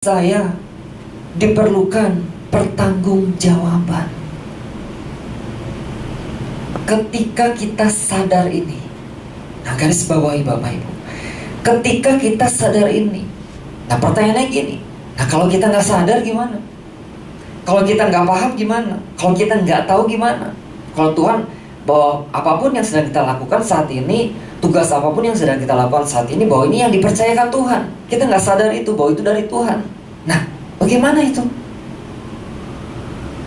Saya diperlukan pertanggungjawaban. Ketika kita sadar ini, nah garis bawahi Bapak Ibu, ketika kita sadar ini, nah pertanyaannya gini, nah kalau kita nggak sadar gimana? Kalau kita nggak paham gimana? Kalau kita nggak tahu gimana? Kalau Tuhan bahwa apapun yang sedang kita lakukan saat ini, tugas apapun yang sedang kita lakukan saat ini, bahwa ini yang dipercayakan Tuhan, kita nggak sadar itu bahwa itu dari Tuhan. Nah, bagaimana itu?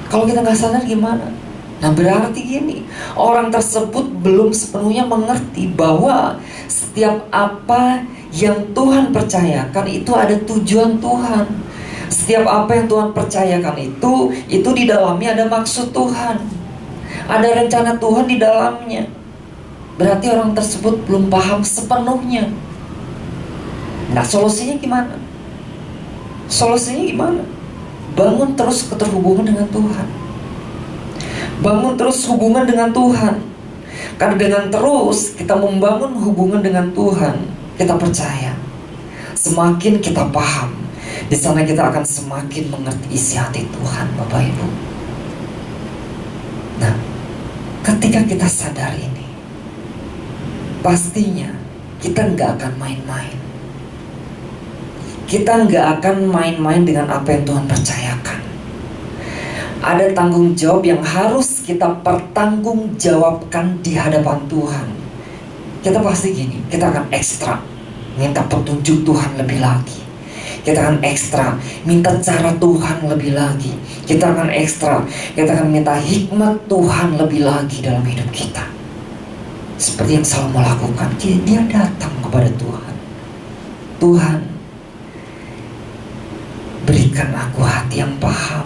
Kalau kita nggak sadar gimana? Nah, berarti gini, orang tersebut belum sepenuhnya mengerti bahwa setiap apa yang Tuhan percayakan itu ada tujuan Tuhan. Setiap apa yang Tuhan percayakan itu di dalamnya ada maksud Tuhan, ada rencana Tuhan di dalamnya. Berarti orang tersebut belum paham sepenuhnya. Nah, solusinya gimana? Solusinya gimana? Bangun terus keterhubungan dengan Tuhan. Bangun terus hubungan dengan Tuhan. Karena dengan terus kita membangun hubungan dengan Tuhan, kita percaya, semakin kita paham, di sana kita akan semakin mengerti isi hati Tuhan, Bapak Ibu. Nah, ketika kita sadar ini, pastinya kita nggak akan main-main. Kita nggak akan main-main dengan apa yang Tuhan percayakan. Ada tanggung jawab yang harus kita pertanggungjawabkan di hadapan Tuhan. Kita pasti gini, kita akan ekstra minta petunjuk Tuhan lebih lagi. Kita akan ekstra minta cara Tuhan lebih lagi. Kita akan ekstra, kita akan minta hikmat Tuhan lebih lagi dalam hidup kita. Seperti yang Salomo lakukan, dia datang kepada Tuhan. Tuhan, berikan aku hati yang paham.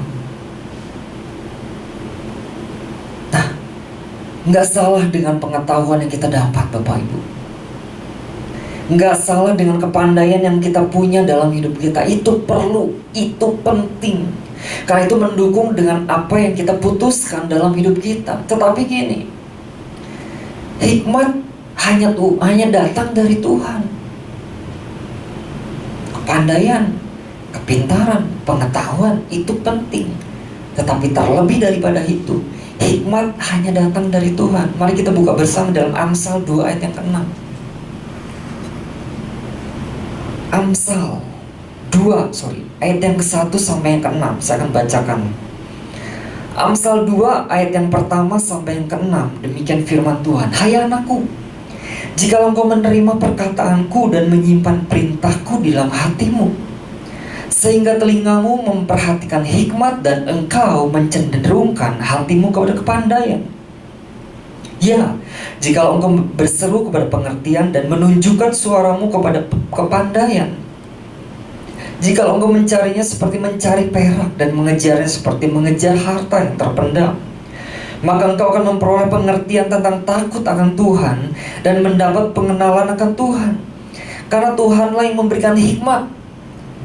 Nah, nggak salah dengan pengetahuan yang kita dapat, Bapak Ibu. Nggak salah dengan kepandaian yang kita punya dalam hidup kita. Itu perlu, itu penting. Karena itu mendukung dengan apa yang kita putuskan dalam hidup kita. Tetapi gini, hikmat hanya datang dari Tuhan. Kepandaian, kepintaran, pengetahuan itu penting. Tetapi terlebih daripada itu, hikmat hanya datang dari Tuhan. Mari kita buka bersama dalam Amsal 2 ayat yang ke-6. Amsal 2, ayat yang ke-1 sampai yang ke-6. Saya akan bacakan. Amsal 2 ayat yang pertama sampai yang ke-6. Demikian firman Tuhan. Hai anakku, jikalau engkau menerima perkataanku dan menyimpan perintahku di dalam hatimu, sehingga telingamu memperhatikan hikmat dan engkau mencenderungkan hatimu kepada kepandaian. Ya, jikalau engkau berseru kepada pengertian dan menunjukkan suaramu kepada kepandaian, jikalau engkau mencarinya seperti mencari perak dan mengejarnya seperti mengejar harta yang terpendam, maka engkau akan memperoleh pengertian tentang takut akan Tuhan dan mendapat pengenalan akan Tuhan. Karena Tuhanlah yang memberikan hikmat,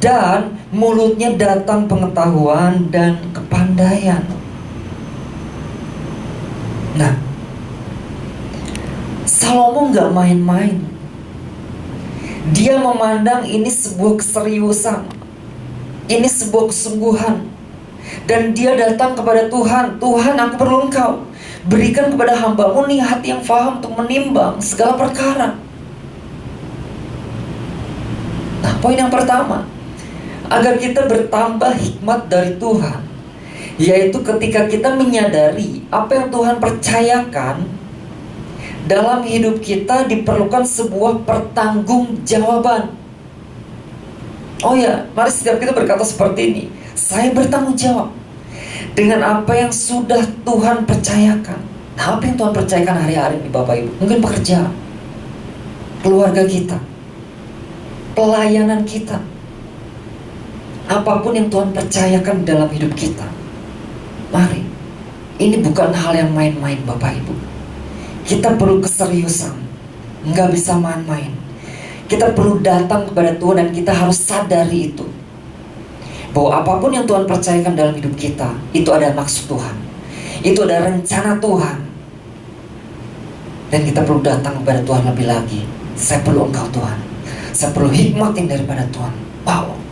dan mulutnya datang pengetahuan dan kepandaian. Nah, Salomo nggak main-main. Dia memandang ini sebuah keseriusan, ini sebuah kesungguhan, dan dia datang kepada Tuhan. Tuhan, aku perlu Engkau. Berikan kepada hamba-Mu nih hati yang faham untuk menimbang segala perkara. Nah, poin yang pertama, agar kita bertambah hikmat dari Tuhan, yaitu ketika kita menyadari apa yang Tuhan percayakan dalam hidup kita, diperlukan sebuah pertanggungjawaban. Oh ya, mari setiap kita berkata seperti ini, saya bertanggung jawab dengan apa yang sudah Tuhan percayakan. Nah, apa yang Tuhan percayakan hari-hari ini Bapak Ibu? Mungkin pekerjaan, keluarga kita, pelayanan kita, apapun yang Tuhan percayakan dalam hidup kita. Mari, ini bukan hal yang main-main Bapak Ibu. Kita perlu keseriusan, nggak bisa main-main. Kita perlu datang kepada Tuhan dan kita harus sadari itu, bahwa apapun yang Tuhan percayakan dalam hidup kita, itu ada maksud Tuhan, itu ada rencana Tuhan. Dan kita perlu datang kepada Tuhan lebih lagi. Saya perlu Engkau Tuhan, saya perlu hikmat yang daripada Tuhan. Wow.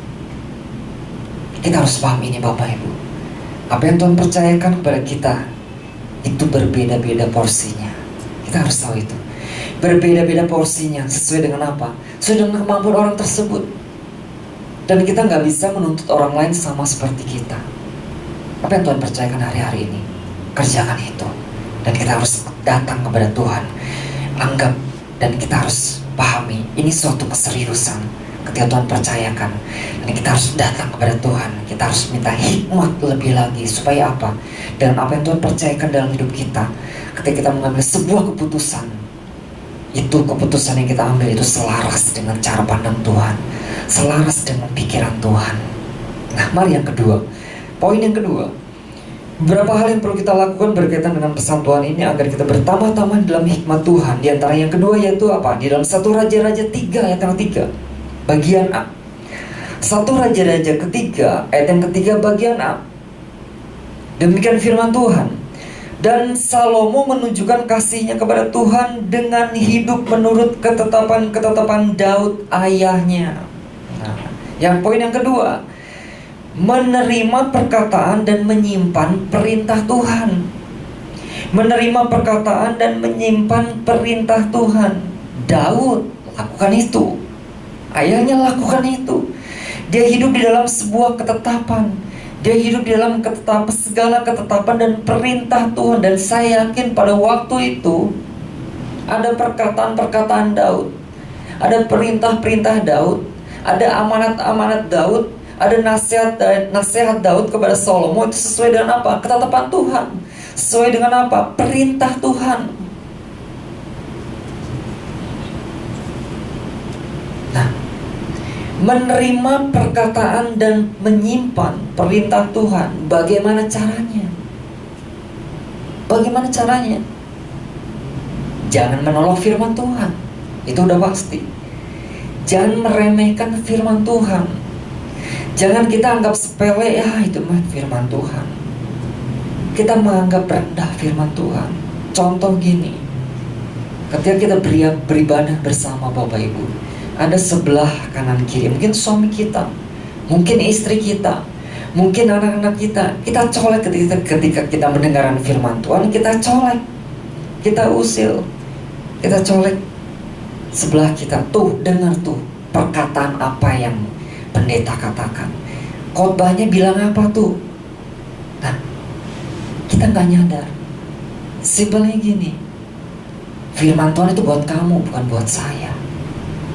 Kita harus paham ini Bapak Ibu. Apa yang Tuhan percayakan kepada kita itu berbeda-beda porsinya. Kita harus tahu itu. Berbeda-beda porsinya sesuai dengan apa? Sesuai dengan kemampuan orang tersebut. Dan kita nggak bisa menuntut orang lain sama seperti kita. Apa yang Tuhan percayakan hari-hari ini, kerjakan itu. Dan kita harus datang kepada Tuhan, anggap, dan kita harus pahami ini suatu keseriusan ketika Tuhan percayakan. Dan kita harus datang kepada Tuhan, kita harus minta hikmat lebih lagi. Supaya apa? Dan apa yang Tuhan percayakan dalam hidup kita, ketika kita mengambil sebuah keputusan, itu keputusan yang kita ambil itu selaras dengan cara pandang Tuhan, selaras dengan pikiran Tuhan. Nah, mari yang kedua. Poin yang kedua, beberapa hal yang perlu kita lakukan berkaitan dengan pesan Tuhan ini agar kita bertambah-tambah dalam hikmat Tuhan. Di antara yang kedua yaitu apa? Di dalam 1 Raja-Raja 3 ayat yang ketiga, bagian A. 1 Raja-Raja ketiga ayat yang ketiga bagian A. Demikian firman Tuhan. Dan Salomo menunjukkan kasihnya kepada Tuhan dengan hidup menurut ketetapan Daud ayahnya. Nah, yang poin yang kedua, menerima perkataan dan menyimpan perintah Tuhan. Menerima perkataan dan menyimpan perintah Tuhan. Daud lakukan itu. Ayahnya lakukan itu. Dia hidup di dalam sebuah ketetapan. Dia hidup di dalam segala ketetapan dan perintah Tuhan. Dan saya yakin pada waktu itu ada perkataan-perkataan Daud, ada perintah-perintah Daud, ada amanat-amanat Daud, ada nasihat Daud kepada Salomo. Itu sesuai dengan apa? Ketetapan Tuhan. Sesuai dengan apa? Perintah Tuhan. Nah, menerima perkataan dan menyimpan perintah Tuhan. Bagaimana caranya? Bagaimana caranya? Jangan menolak firman Tuhan. Itu udah pasti. Jangan meremehkan firman Tuhan. Jangan kita anggap sepele, ya itu mah firman Tuhan. Kita menganggap rendah firman Tuhan. Contoh gini, ketika kita beribadah bersama Bapak Ibu, ada sebelah kanan kiri, mungkin suami kita, mungkin istri kita, mungkin anak-anak kita. Kita colek ketika kita mendengarkan firman Tuhan. Kita colek, kita usil, kita colek sebelah kita. Tuh, dengar tuh perkataan apa yang pendeta katakan, khotbahnya bilang apa tuh. Nah, kita nggak nyadar. Simpelnya gini, firman Tuhan itu buat kamu, bukan buat saya.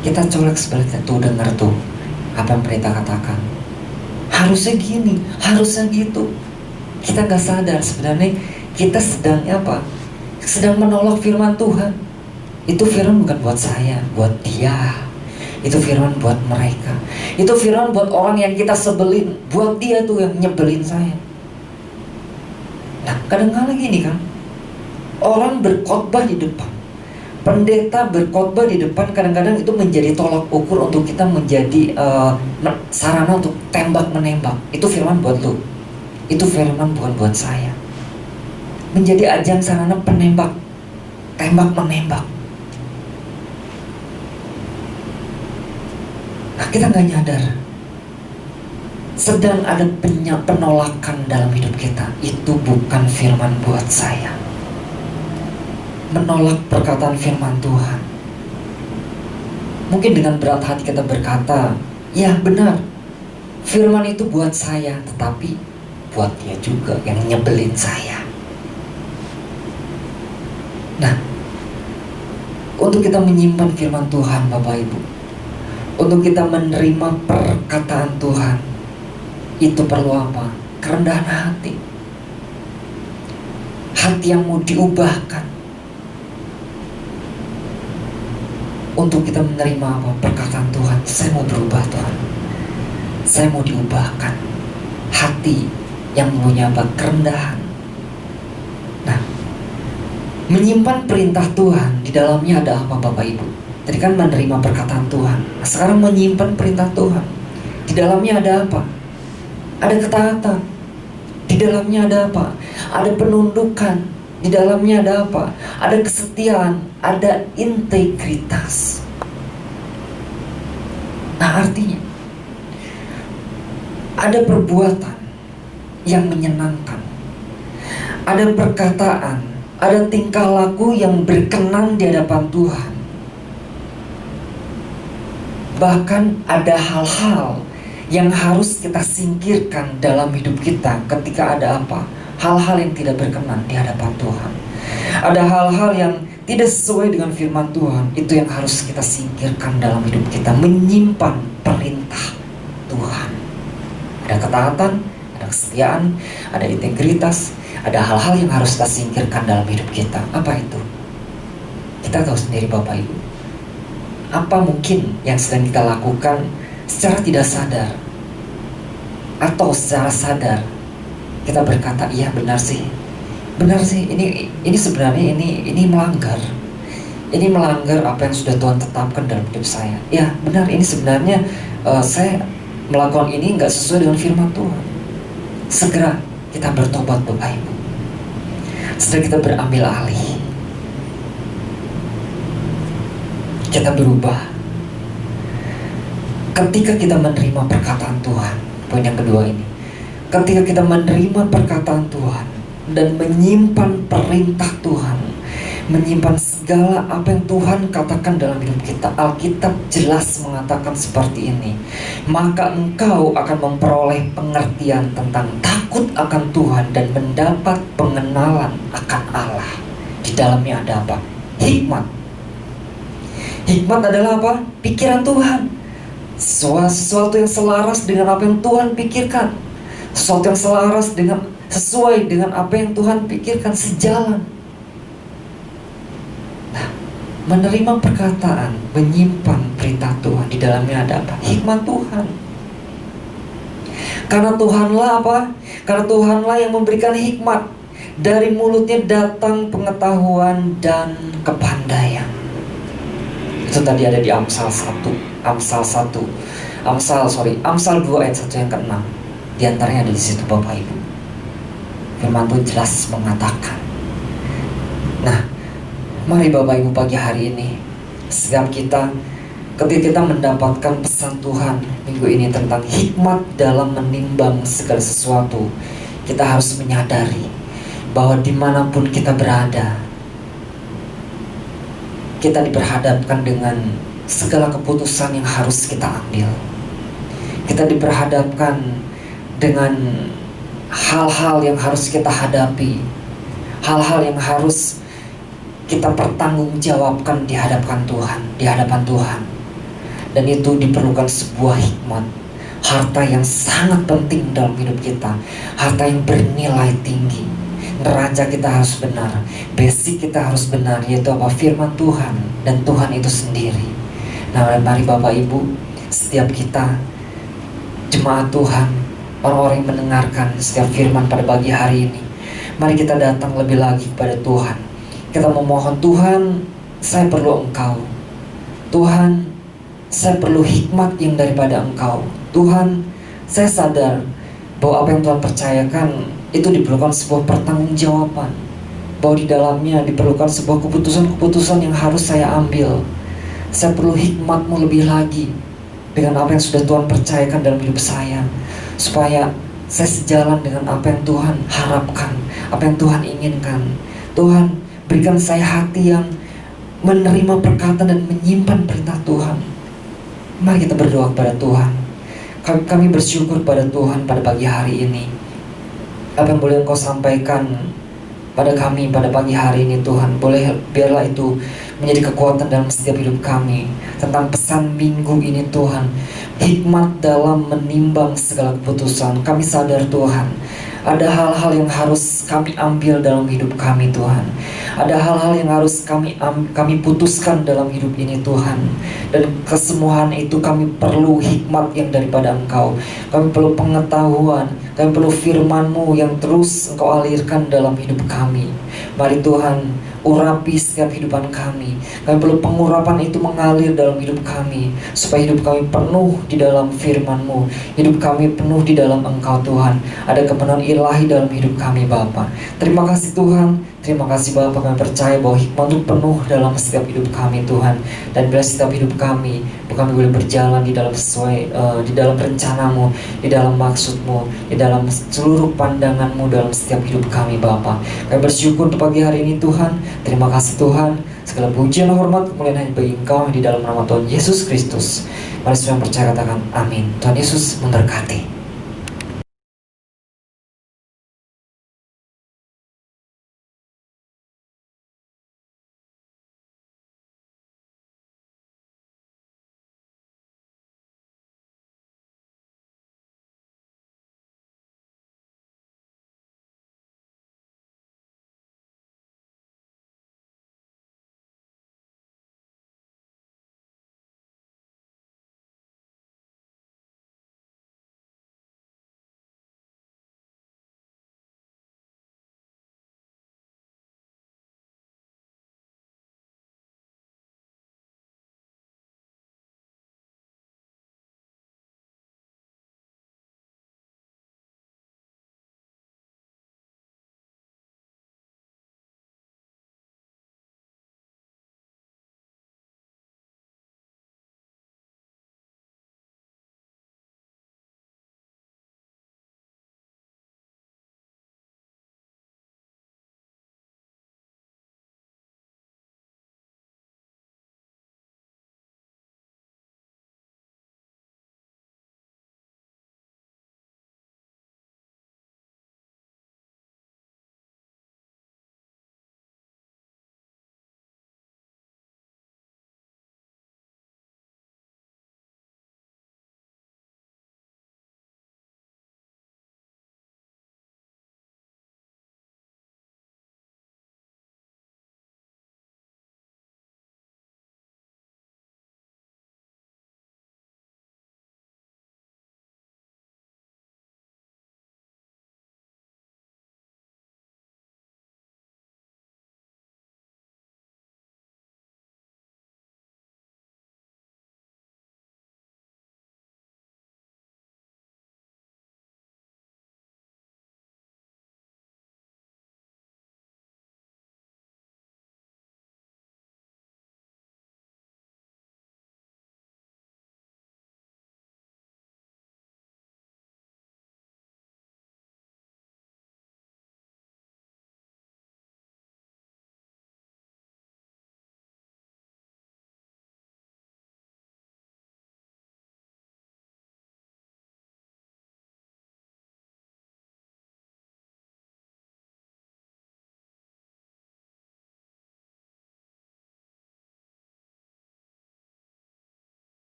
Kita colek sebaliknya, tuh dengar tuh apa yang pendeta katakan. Harusnya gini, harusnya gitu. Kita nggak sadar sebenarnya kita sedang apa? Sedang menolak firman Tuhan. Itu firman bukan buat saya, buat dia. Itu firman buat mereka. Itu firman buat orang yang kita sebelin. Buat dia tuh yang nyebelin saya. Nah, kadang-kadang gini kan, orang berkhotbah di depan, pendeta berkhotbah di depan, kadang-kadang itu menjadi tolak ukur untuk kita menjadi sarana untuk tembak-menembak. Itu firman buat lu. Itu firman bukan buat saya. Menjadi ajang sarana penembak, tembak-menembak. Nah, kita nggak nyadar sedang ada penolakan dalam hidup kita. Itu bukan firman buat saya. Menolak perkataan firman Tuhan. Mungkin dengan berat hati kita berkata, ya benar, firman itu buat saya, tetapi buat dia juga yang nyebelin saya. Nah, untuk kita menyimpan firman Tuhan Bapak Ibu, untuk kita menerima perkataan Tuhan, itu perlu apa? Kerendahan hati. Hati yang mau diubahkan. Untuk kita menerima apa? Perkataan Tuhan. Saya mau berubah Tuhan. Saya mau diubahkan. Hati yang punya apa? Kerendahan. Nah, menyimpan perintah Tuhan, di dalamnya ada apa Bapak Ibu? Tadi kan menerima perkataan Tuhan. Nah, sekarang menyimpan perintah Tuhan. Di dalamnya ada apa? Ada ketaatan. Di dalamnya ada apa? Ada penundukan. Di dalamnya ada apa? Ada kesetiaan, ada integritas. Nah, artinya Ada perbuatan yang menyenangkan, ada perkataan, ada tingkah laku yang berkenan di hadapan Tuhan. Bahkan ada hal-hal yang harus kita singkirkan dalam hidup kita ketika ada apa? Hal-hal yang tidak berkenan di hadapan Tuhan. Ada hal-hal yang tidak sesuai dengan firman Tuhan. Itu yang harus kita singkirkan dalam hidup kita. Menyimpan perintah Tuhan. Ada ketaatan, ada kesetiaan, ada integritas, ada hal-hal yang harus kita singkirkan dalam hidup kita. Apa itu? Kita tahu sendiri Bapak Ibu. Apa mungkin yang sedang kita lakukan secara tidak sadar atau secara sadar kita berkata, iya benar sih, ini sebenarnya ini melanggar apa yang sudah Tuhan tetapkan dalam hidup saya. Ya benar, ini sebenarnya saya melakukan ini nggak sesuai dengan firman Tuhan. Segera kita bertobat Bapak Ibu, segera kita berambil alih, kita berubah. Ketika kita menerima perkataan Tuhan, poin yang kedua ini, ketika kita menerima perkataan Tuhan dan menyimpan perintah Tuhan, menyimpan segala apa yang Tuhan katakan dalam hidup kita. Alkitab jelas mengatakan seperti ini, maka engkau akan memperoleh pengertian tentang takut akan Tuhan dan mendapat pengenalan akan Allah. Di dalamnya ada apa? Hikmat. Hikmat adalah apa? Pikiran Tuhan. Sesuatu yang selaras dengan apa yang Tuhan pikirkan, sesuatu yang selaras dengan, sesuai dengan apa yang Tuhan pikirkan, sejalan. Nah, menerima perkataan, menyimpan perintah Tuhan, di dalamnya ada apa? Hikmat Tuhan. Karena Tuhanlah apa? Karena Tuhanlah yang memberikan hikmat. Dari mulutnya datang pengetahuan dan kepandaian. Itu tadi ada di Amsal 2 ayat 1 yang ke-6. Di antaranya ada di situ Bapak Ibu. Firman Tuhan jelas mengatakan. Nah, mari Bapak Ibu pagi hari ini, setiap kita, ketika kita mendapatkan pesan Tuhan minggu ini tentang hikmat dalam menimbang segala sesuatu, kita harus menyadari bahwa dimanapun kita berada, kita diperhadapkan dengan segala keputusan yang harus kita ambil. Kita diperhadapkan dengan hal-hal yang harus kita hadapi, hal-hal yang harus kita pertanggungjawabkan di hadapan Tuhan. Dan itu diperlukan sebuah hikmat, harta yang sangat penting dalam hidup kita, harta yang bernilai tinggi. Neraca kita harus benar, basic kita harus benar, yaitu apa? Firman Tuhan dan Tuhan itu sendiri. Nah, mari Bapak Ibu, setiap kita, jemaat Tuhan, orang-orang yang mendengarkan setiap firman pada pagi hari ini, mari kita datang lebih lagi kepada Tuhan. Kita memohon, Tuhan, saya perlu Engkau. Tuhan, saya perlu hikmat yang daripada Engkau. Tuhan, saya sadar bahwa apa yang Tuhan percayakan itu diperlukan sebuah pertanggungjawaban, bahwa di dalamnya diperlukan sebuah keputusan-keputusan yang harus saya ambil. Saya perlu hikmat-Mu lebih lagi dengan apa yang sudah Tuhan percayakan dalam hidup saya, supaya saya sejalan dengan apa yang Tuhan harapkan, apa yang Tuhan inginkan. Tuhan, berikan saya hati yang menerima perkataan dan menyimpan perintah Tuhan. Mari kita berdoa kepada Tuhan. Kami bersyukur pada Tuhan pada pagi hari ini. Apa yang boleh Engkau sampaikan pada kami pada pagi hari ini Tuhan, biarlah itu menjadi kekuatan dalam setiap hidup kami. Tentang pesan minggu ini Tuhan, hikmat dalam menimbang segala keputusan. Kami sadar Tuhan, ada hal-hal yang harus kami ambil dalam hidup kami Tuhan. Ada hal-hal yang harus kami putuskan dalam hidup ini Tuhan. Dan kesemuaan itu kami perlu hikmat yang daripada Engkau. Kami perlu pengetahuan, kami perlu firman-Mu yang terus Engkau alirkan dalam hidup kami. Mari Tuhan, urapi setiap kehidupan kami. Kami perlu pengurapan itu mengalir dalam hidup kami, supaya hidup kami penuh di dalam firman-Mu, hidup kami penuh di dalam Engkau Tuhan. Ada kepenuhan ilahi dalam hidup kami Bapa. Terima kasih Tuhan, terima kasih Bapa. Kami percaya bahwa hikmat itu penuh dalam setiap hidup kami Tuhan. Dan bila setiap hidup kami boleh berjalan di dalam sesuai di dalam rencana-Mu, di dalam maksud-Mu, di dalam seluruh pandangan-Mu dalam setiap hidup kami Bapa. Kami bersyukur untuk pagi hari ini Tuhan. Terima kasih Tuhan. Segala pujian dan hormat kemuliaan hanya bagi Engkau, di dalam nama Tuhan Yesus Kristus. Mari semua yang percaya katakan amin. Tuhan Yesus memberkati.